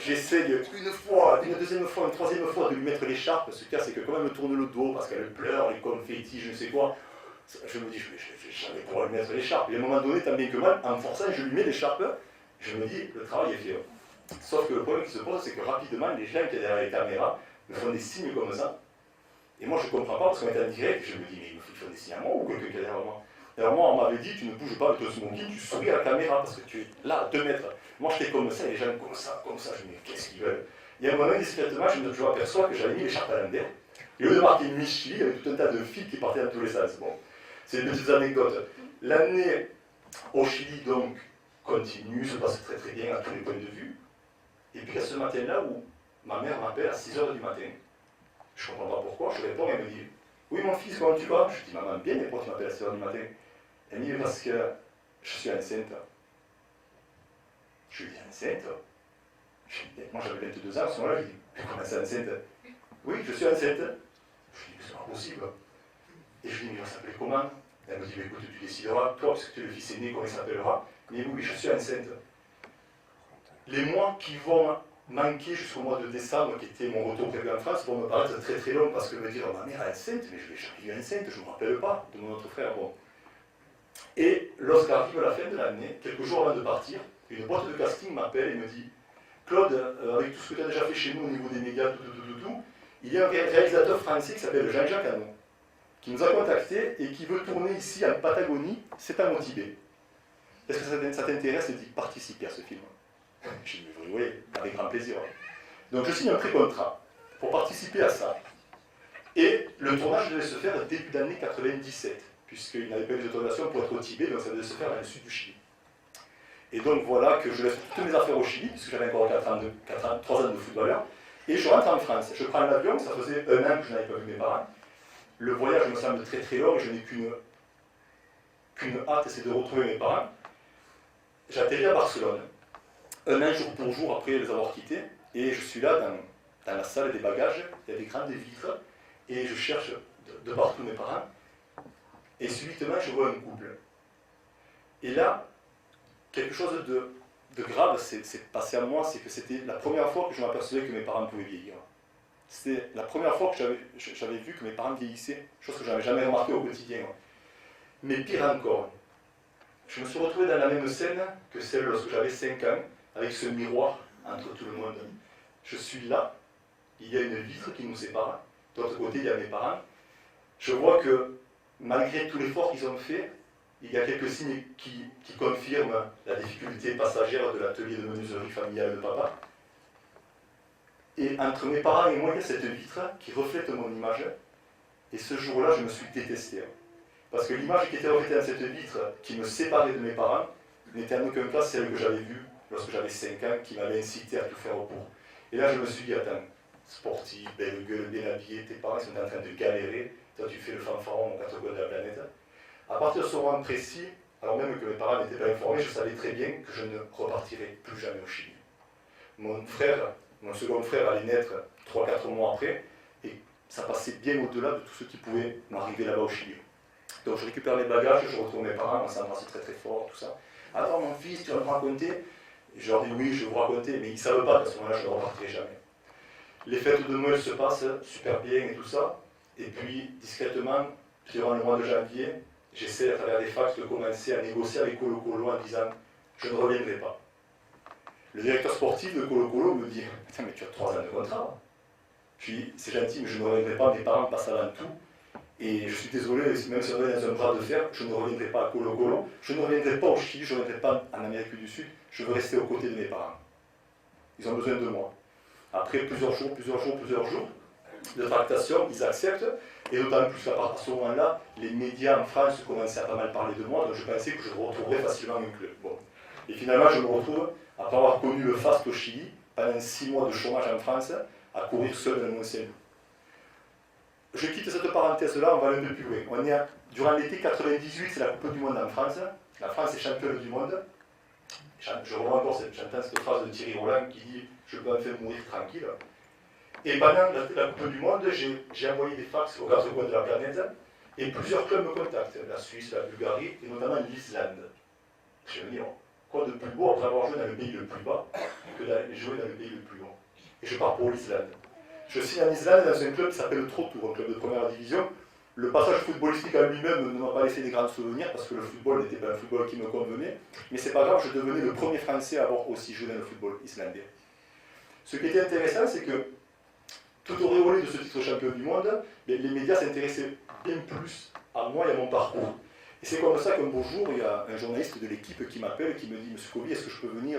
j'essaye une fois, une deuxième fois, une troisième fois de lui mettre l'écharpe. Ce qu'il y a, c'est que quand elle me tourne le dos, parce qu'elle pleure, les confettis, je ne sais quoi, je me dis, je vais jamais pouvoir lui mettre l'écharpe. Et à un moment donné, tant bien que mal, en forçant, je lui mets l'écharpe, je me dis, le travail est fait. Sauf que le problème qui se pose, c'est que rapidement, les gens qui sont derrière les caméras me font des signes comme ça. Et moi, je ne comprends pas, parce qu'on est en direct, je me dis, mais ils font des signes à moi ou quelqu'un qui est derrière moi. Et alors moi, on m'avait dit, tu ne bouges pas avec ton smoking, tu souris à la caméra, parce que tu es là, à 2 mètres. Moi, j'étais comme ça, et les gens comme ça, je me dis, qu'est-ce qu'ils veulent? Et à un moment, discrètement, je m'aperçois que j'avais mis l'écharpe à l'envers. Et au lieu de marquer Michelin, il y avait tout un tas de fils qui partaient dans tous les sens. Bon, c'est des petites anecdotes. L'année au Chili, donc, continue, se passe très très bien à tous les points de vue. Et puis, à ce matin-là, où ma mère m'appelle à 6h du matin, je ne comprends pas pourquoi, je réponds, et elle me dit, oui, mon fils, comment tu vas? Je dis, maman, bien, mais pourquoi tu m'appelles à 6h du matin? Elle me dit, parce que je suis enceinte. Je lui dis, enceinte? Moi, j'avais 22 ans, à ce moment-là, je dis, comment ça, enceinte? Oui, je suis enceinte. Je lui dis, mais c'est pas possible. Et je lui dis, mais il va s'appeler comment? Elle me dit, mais écoute, tu décideras, toi, parce que tu es le fils aîné, comment il s'appellera. Mais oui, je suis enceinte. Les mois qui vont manquer jusqu'au mois de décembre, qui était mon retour prévu en France, vont me paraître très très longs, parce que me dire, ma mère est enceinte, mais je l'ai jamais vue enceinte, je ne me rappelle pas de mon autre frère. Bon. Et lorsqu'arrive la fin de l'année, quelques jours avant de partir, une boîte de casting m'appelle et me dit, Claude, avec tout ce que tu as déjà fait chez nous au niveau des médias, tout, il y a un réalisateur français qui s'appelle Jean-Jacques Hano, qui nous a contactés et qui veut tourner ici en Patagonie, c'est à Montibé. Est-ce que ça t'intéresse de participer à ce film? Je dis, oui, avec grand plaisir. Donc je signe un pré-contrat pour participer à ça. Et le tournage devait se faire début d'année 97, puisqu'il n'avait pas eu d'autorisation pour être au Tibet, donc ça devait se faire dans le sud du Chili. Et donc voilà que je laisse toutes mes affaires au Chili, puisque j'avais encore 3 ans de footballeur, et je rentre en France. Je prends l'avion, ça faisait 1 an que je n'avais pas vu mes parents. Le voyage me semble très très long, et je n'ai qu'une hâte, c'est de retrouver mes parents. J'atterris à Barcelone, 1 an jour pour jour après les avoir quittés, et je suis là dans la salle des bagages, il y a des grandes vitres, et je cherche de partout mes parents, et subitement je vois un couple. Et là, quelque chose de grave s'est passé à moi, c'est que c'était la première fois que je m'apercevais que mes parents pouvaient vieillir. C'était la première fois que j'avais vu que mes parents vieillissaient, chose que je n'avais jamais remarqué au quotidien. Mais pire encore, je me suis retrouvé dans la même scène que celle lorsque j'avais 5 ans, avec ce miroir entre tout le monde. Je suis là, il y a une vitre qui nous sépare, de l'autre côté il y a mes parents. Je vois que malgré tout l'effort qu'ils ont fait, il y a quelques signes qui confirment la difficulté passagère de l'atelier de menuiserie familiale de papa. Et entre mes parents et moi, il y a cette vitre qui reflète mon image. Et ce jour-là, je me suis détesté. Parce que l'image qui était reflétée dans cette vitre, qui me séparait de mes parents, n'était en aucun cas celle que j'avais vue lorsque j'avais 5 ans, qui m'avait incité à tout faire au cours. Et là, je me suis dit, attends, sportif, belle gueule, bien habillé, tes parents sont en train de galérer, toi tu fais le fanfaron aux 4 coins de la planète. À partir de ce moment précis, alors même que mes parents n'étaient pas informés, je savais très bien que je ne repartirais plus jamais au Chili. Mon second frère allait naître 3-4 mois après, et ça passait bien au-delà de tout ce qui pouvait m'arriver là-bas au Chili. Donc je récupère mes bagages, je retourne mes parents, on s'embrasse très très fort, tout ça. Alors mon fils, tu vas me raconter? Je leur dis oui, je vais vous raconter, mais ils ne savent pas qu'à ce moment-là, je ne repartirai jamais. Les fêtes de Noël se passent super bien et tout ça, et puis discrètement, durant le mois de janvier, j'essaie à travers des fax de commencer à négocier avec Colo Colo en disant je ne reviendrai pas. Le directeur sportif de Colo Colo me dit mais tu as 3 ans de contrat. Je lui dis c'est gentil, mais je ne reviendrai pas, mes parents passent avant tout. Et je suis désolé, même si on est dans un bras de fer, je ne reviendrai pas à Colo Colo, je ne reviendrai pas au Chili, je ne reviendrai pas en Amérique du Sud, je veux rester aux côtés de mes parents. Ils ont besoin de moi. Après plusieurs jours de tractation, ils acceptent. Et d'autant plus qu'à ce moment-là, les médias en France commençaient à pas mal parler de moi, donc je pensais que je retrouverais facilement un club. Bon. Et finalement, je me retrouve, après avoir connu le faste au Chili, pendant 6 mois de chômage en France, à courir seul dans mon ciel. Je quitte cette parenthèse-là, on va aller un peu plus loin. Durant l'été 98, c'est la Coupe du Monde en France. La France est championne du monde. Je revois encore cette phrase de Thierry Roland qui dit « Je peux enfin mourir tranquille ». Et pendant la Coupe du Monde, j'ai envoyé des fax aux 4 coins de la planète et plusieurs clubs me contactent, la Suisse, la Bulgarie et notamment l'Islande. Je me dis, quoi de plus beau après avoir joué dans le pays le plus bas que d'aller jouer dans le pays le plus haut. Et je pars pour l'Islande. Je signe en Islande dans un club qui s'appelle le Trottour, un club de première division. Le passage footballistique en lui-même ne m'a pas laissé des grands souvenirs parce que le football n'était pas un football qui me convenait. Mais c'est pas grave, je devenais le premier Français à avoir aussi joué dans le football islandais. Ce qui était intéressant, c'est que tout auréolé de ce titre champion du monde, les médias s'intéressaient bien plus à moi et à mon parcours. Et c'est comme ça qu'un beau jour, il y a un journaliste de l'équipe qui m'appelle et qui me dit « Monsieur Kobi, est-ce que je peux venir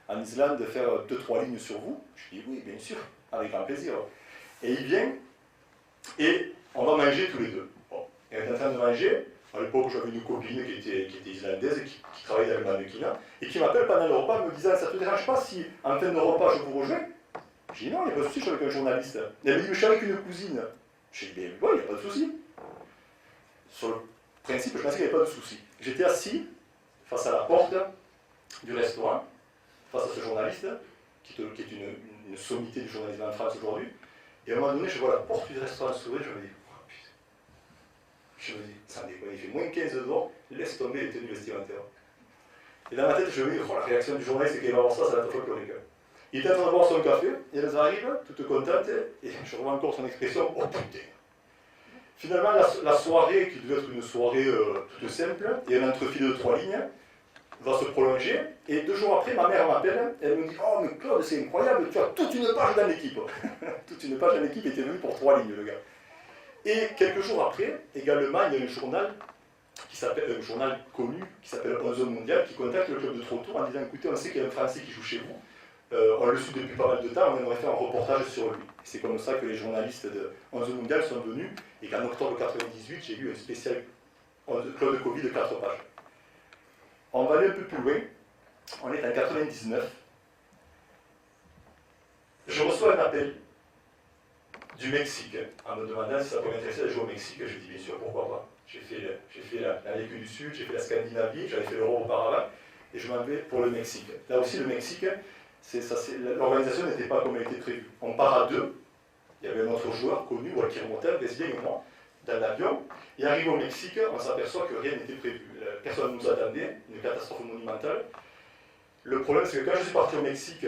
en Islande faire 2-3 lignes sur vous ?» Je dis « Oui, bien sûr, avec grand plaisir. » Et il vient et on va manger tous les deux. Bon. Et on est en train de manger. À l'époque, j'avais une copine qui était islandaise, qui travaillait dans le mannequinat, et qui m'appelle pendant le repas me disant « Ça ne te dérange pas si en fin de repas je vous rejoins ?» Je dis « Non, il n'y a pas de souci, je suis avec un journaliste. » Et elle me dit « Mais je suis avec une cousine. » Je dis « Ben oui, il n'y a pas de souci. » Sur le principe, je pensais qu'il n'y avait pas de souci. J'étais assis face à la porte du restaurant, face à ce journaliste, qui est une sommité du journalisme en France aujourd'hui. Et à un moment donné, je vois la porte du restaurant s'ouvrir, je me dis, oh putain. Je me dis, ça déconne, il fait moins 15 dehors, laisse tomber les tenues vestimentaires. Et dans ma tête, je me dis, oh, la réaction du journaliste, c'est qu'il va voir ça va être folklorique. Il est en train de boire son café, et elles arrivent, toutes contentes, et je revois encore son expression, oh putain. Finalement, la soirée, qui devait être une soirée toute simple, et un entrefilé de 3 lignes, va se prolonger, et 2 jours après, ma mère m'appelle, elle me dit « Oh mais Claude, c'est incroyable, tu as toute une page dans l'équipe !» Toute une page dans l'équipe était venue pour 3 lignes, le gars. Et quelques jours après, également, il y a un journal connu, qui s'appelle 11 Mondial, qui contacte le club de Trottour en disant « Écoutez, on sait qu'il y a un Français qui joue chez vous, on le suit depuis pas mal de temps, on aimerait faire un reportage sur lui. » C'est comme ça que les journalistes de 11 Mondial sont venus, et qu'en octobre 1998, j'ai eu un spécial Claude Kobi de 4 pages. On va aller un peu plus loin, on est en 99. Je reçois un appel du Mexique en me demandant si ça pourrait m'intéresser de jouer au Mexique. Je dis bien sûr, pourquoi pas. J'ai fait l'Amérique du Sud, j'ai fait la Scandinavie, j'avais fait l'Europe auparavant, et je m'en vais pour le Mexique. Là aussi, le Mexique, l'organisation n'était pas comme elle était prévue. On part à 2, il y avait un autre joueur connu, Walker Motel, brésilien et moi, dans l'avion, et arrivé au Mexique, on s'aperçoit que rien n'était prévu. Personne ne nous attendait, une catastrophe monumentale. Le problème, c'est que quand je suis parti au Mexique,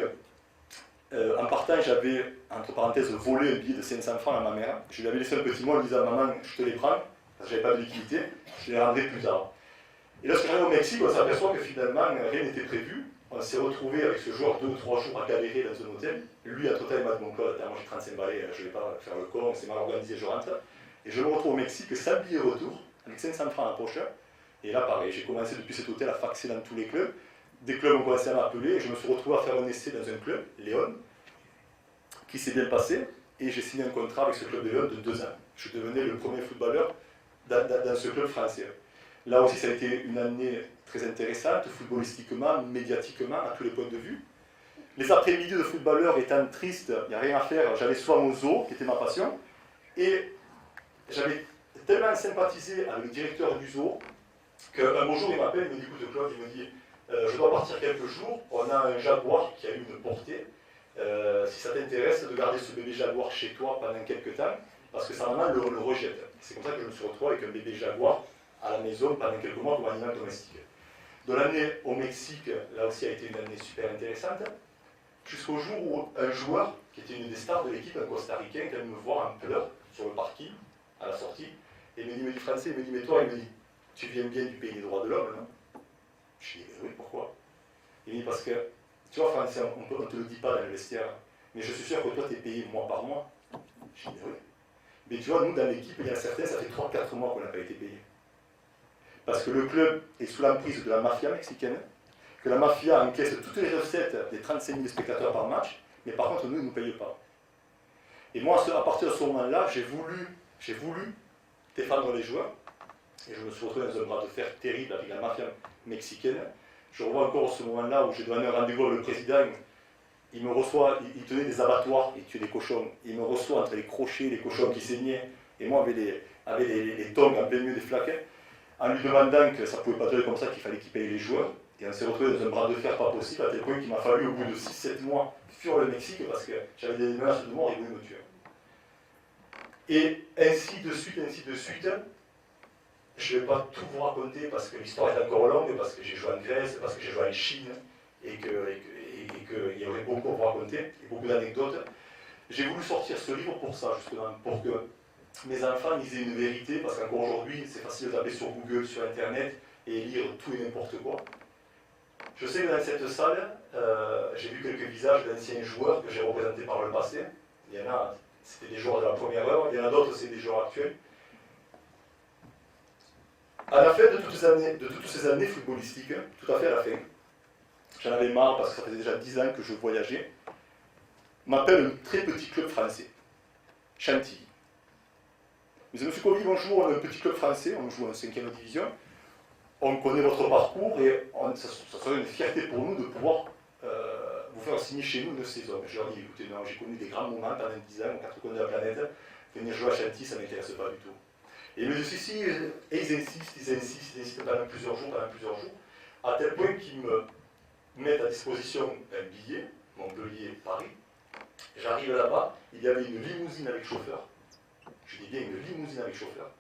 en partant, j'avais, entre parenthèses, volé un billet de 500 francs à ma mère. Je lui avais laissé un petit mot en lui disant « Maman, je te les prends », parce que je n'avais pas de liquidité, je les rendrai plus tard. Et lorsque j'arrive au Mexique, on s'aperçoit que finalement, rien n'était prévu. On s'est retrouvé avec ce joueur 2 ou 3 jours à galérer dans un hôtel. Lui, à total, il m'a dit « Mon Claude, moi j'ai 35 balais, je ne vais pas faire le con, c'est mal organisé, je rentre ». Et je me retrouve au Mexique sans billet retour, avec 500 francs en poche. Et là, pareil, j'ai commencé depuis cet hôtel à faxer dans tous les clubs. Des clubs ont commencé à m'appeler et je me suis retrouvé à faire un essai dans un club, Léon, qui s'est bien passé. Et j'ai signé un contrat avec ce club de Léon de 2 ans. Je devenais le premier footballeur dans ce club français. Là aussi, ça a été une année très intéressante, footballistiquement, médiatiquement, à tous les points de vue. Les après-midi de footballeur étant tristes, il n'y a rien à faire, j'allais souvent au zoo, qui était ma passion. Et j'avais tellement sympathisé avec le directeur du zoo qu'un beau jour il m'appelle, il me dit écoute Claude, il me dit je dois partir quelques jours, on a un jaguar qui a eu une portée, si ça t'intéresse de garder ce bébé jaguar chez toi pendant quelques temps, parce que sa maman le rejette. C'est comme ça que je me suis retrouvé avec un bébé jaguar à la maison pendant quelques mois comme animal domestique. De l'année au Mexique, là aussi a été une année super intéressante, jusqu'au jour où un joueur, qui était une des stars de l'équipe, un costaricain, qui allait me voir en pleurs sur le parking, à la sortie, et il me dit français, il me dit mais toi, il me dit tu viens bien du pays des droits de l'homme, non? Je dis oui, pourquoi? Il me dit parce que, tu vois français, on ne te le dit pas dans le vestiaire, mais je suis sûr que toi tu es payé mois par mois. Je dis oui. Mais tu vois, nous dans l'équipe, il y a certains, ça fait 3-4 mois qu'on n'a pas été payé. Parce que le club est sous l'emprise de la mafia mexicaine, que la mafia encaisse toutes les recettes des 35 000 spectateurs par match, mais par contre nous, ils ne nous payent pas. Et moi, à partir de ce moment-là, j'ai voulu défendre les joueurs, et je me suis retrouvé dans un bras de fer terrible avec la mafia mexicaine. Je revois encore ce moment-là où j'ai donné un rendez-vous avec le président, il me reçoit, il tenait des abattoirs, il tuait des cochons, il me reçoit entre les crochets, les cochons qui saignaient, et moi avec les tongs en plein milieu des flaques, en lui demandant que ça ne pouvait pas durer comme ça, qu'il fallait qu'il paye les joueurs, et on s'est retrouvé dans un bras de fer pas possible, à tel point qu'il m'a fallu au bout de 6-7 mois fuir le Mexique, parce que j'avais des menaces de mort et ils voulaient me tuer. Et ainsi de suite, je ne vais pas tout vous raconter parce que l'histoire est encore longue, parce que j'ai joué en Grèce, parce que j'ai joué en Chine, et qu'il y aurait beaucoup à vous raconter, et beaucoup d'anecdotes. J'ai voulu sortir ce livre pour ça, justement, pour que mes enfants ils aient une vérité, parce qu'encore aujourd'hui, c'est facile de taper sur Google, sur Internet, et lire tout et n'importe quoi. Je sais que dans cette salle, j'ai vu quelques visages d'anciens joueurs que j'ai représentés par le passé. Il y en a, c'était des joueurs de la première heure, il y en a d'autres, c'est des joueurs actuels. À la fin de toutes ces années footballistiques, tout à fait à la fin, j'en avais marre parce que ça faisait déjà 10 ans que je voyageais, m'appelle un très petit club français, Chantilly. Mais M. Colli, bonjour, on a un petit club français, on joue en 5e division, on connaît votre parcours et ça serait une fierté pour nous de pouvoir vous faire signer chez nous une saison. Je leur dis, écoutez, non, j'ai connu des grands moments pendant 10 ans, aux 4 coins de la planète, venir jouer à Chantilly, ça ne m'intéresse pas du tout. Et ils me disent, si, et ils insistent pendant plusieurs jours, à tel point qu'ils me mettent à disposition un billet, Montpellier-Paris. J'arrive là-bas, il y avait une limousine avec chauffeur, je dis bien une limousine avec chauffeur,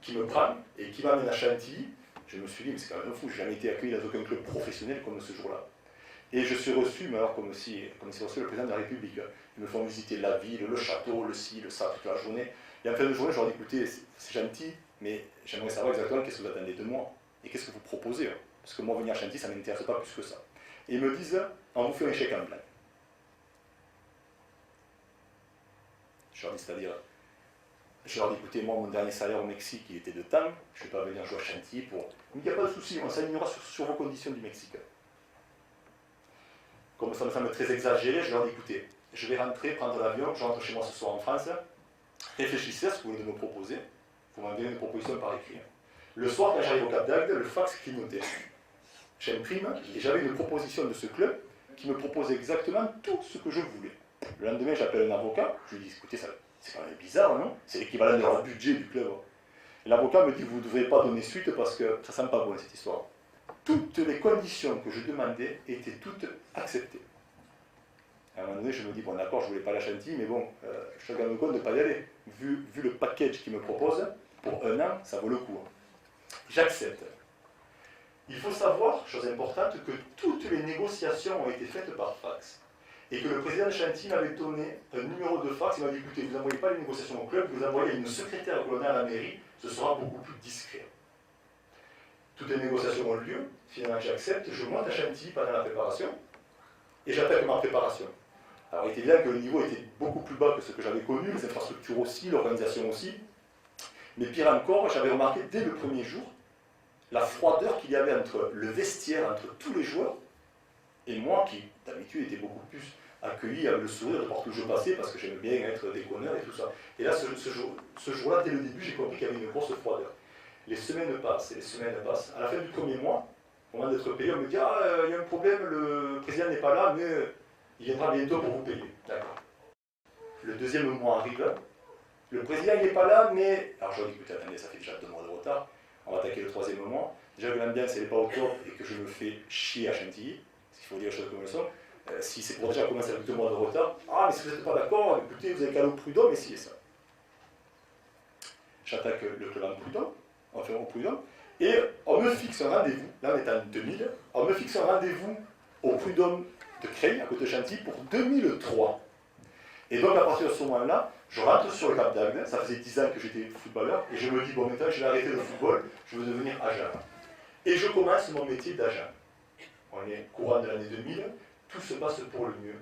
qui me prend et qui m'amène à Chantilly. Je me suis dit, mais c'est quand même fou, je n'ai jamais été accueilli dans aucun club professionnel comme ce jour-là. Et je suis reçu, mais alors comme si reçu le président de la République. Ils me font visiter la ville, le château, le ci, le ça, toute la journée. Et en fin de journée, je leur dis, écoutez, c'est gentil, mais j'aimerais savoir exactement qu'est-ce que vous attendez de moi, et qu'est-ce que vous proposez. Hein. Parce que moi, venir à Chantilly, ça ne m'intéresse pas plus que ça. Et ils me disent, on vous fait un chèque en blanc. Je leur dis, c'est-à-dire, je leur dis, écoutez, moi, mon dernier salaire au Mexique, il était de temps, je ne vais pas venir jouer à Chantilly pour... Mais il n'y a pas de souci, on s'alignera sur vos conditions du Mexique. Comme ça me semble très exagéré, je leur dis, écoutez, je vais rentrer, prendre l'avion, je rentre chez moi ce soir en France, réfléchissez à ce que vous voulez me proposer, vous m'enverrez une proposition par écrit. Le soir, quand j'arrive au Cap d'Agde, le fax clignotait. J'imprime, et j'avais une proposition de ce club qui me proposait exactement tout ce que je voulais. Le lendemain, j'appelle un avocat, je lui dis, écoutez, c'est quand même bizarre, non? C'est l'équivalent de leur budget du club. L'avocat me dit, vous ne devrez pas donner suite parce que ça ne sent pas bon cette histoire. Toutes les conditions que je demandais étaient toutes acceptées. À un moment donné, je me dis, bon d'accord, je ne voulais pas la Chantilly, mais bon, je suis quand compte de ne pas y aller. Vu le package qu'il me propose, pour 1 an, ça vaut le coup. J'accepte. Il faut savoir, chose importante, que toutes les négociations ont été faites par fax. Et que le président de Chantilly m'avait donné un numéro de fax, il m'a dit, écoutez, vous n'envoyez pas les négociations au club, vous envoyez à une secrétaire que l'on a à la mairie, ce sera beaucoup plus discret. Toutes les négociations ont lieu, finalement j'accepte, je monte à Chantilly pendant la préparation, et j'attaque ma préparation. Alors il était bien que le niveau était beaucoup plus bas que ce que j'avais connu, les infrastructures aussi, l'organisation aussi, mais pire encore, j'avais remarqué dès le premier jour la froideur qu'il y avait entre le vestiaire, entre tous les joueurs, et moi qui d'habitude était beaucoup plus accueilli avec le sourire de partout où je passais, parce que j'aimais bien être déconneur et tout ça. Et là, ce jour-là, dès le début, j'ai compris qu'il y avait une grosse froideur. Les semaines passent, et les semaines passent. À la fin du premier mois, au moment d'être payé, on me dit « Ah, il y a un problème, le président n'est pas là, mais il viendra bientôt pour vous payer. » D'accord. Le deuxième mois arrive, le président n'est pas là, mais... Alors je dis « Écoutez, attendez, ça fait déjà 2 mois de retard, on va attaquer le 3e mois. Déjà que l'ambiance n'est pas au top et que je me fais chier à Chantilly, il faut dire les choses comme elles sont, si c'est pour déjà commencer avec 2 mois de retard, ah mais si vous n'êtes pas d'accord, écoutez, vous avez qu'à aller au prud'homme, essayez ça. J'attaque le club en prud'homme, enfin au prud'homme, et on me fixe un rendez-vous, là on est en 2000, on me fixe un rendez-vous au prud'homme de Creil, à côté de Chantilly, pour 2003. Et donc à partir de ce moment-là, je rentre sur le Cap d'Agde, ça faisait 10 ans que j'étais footballeur, et je me dis, bon maintenant je vais arrêter le football, je veux devenir agent. Et je commence mon métier d'agent. On est courant de l'année 2000, tout se passe pour le mieux.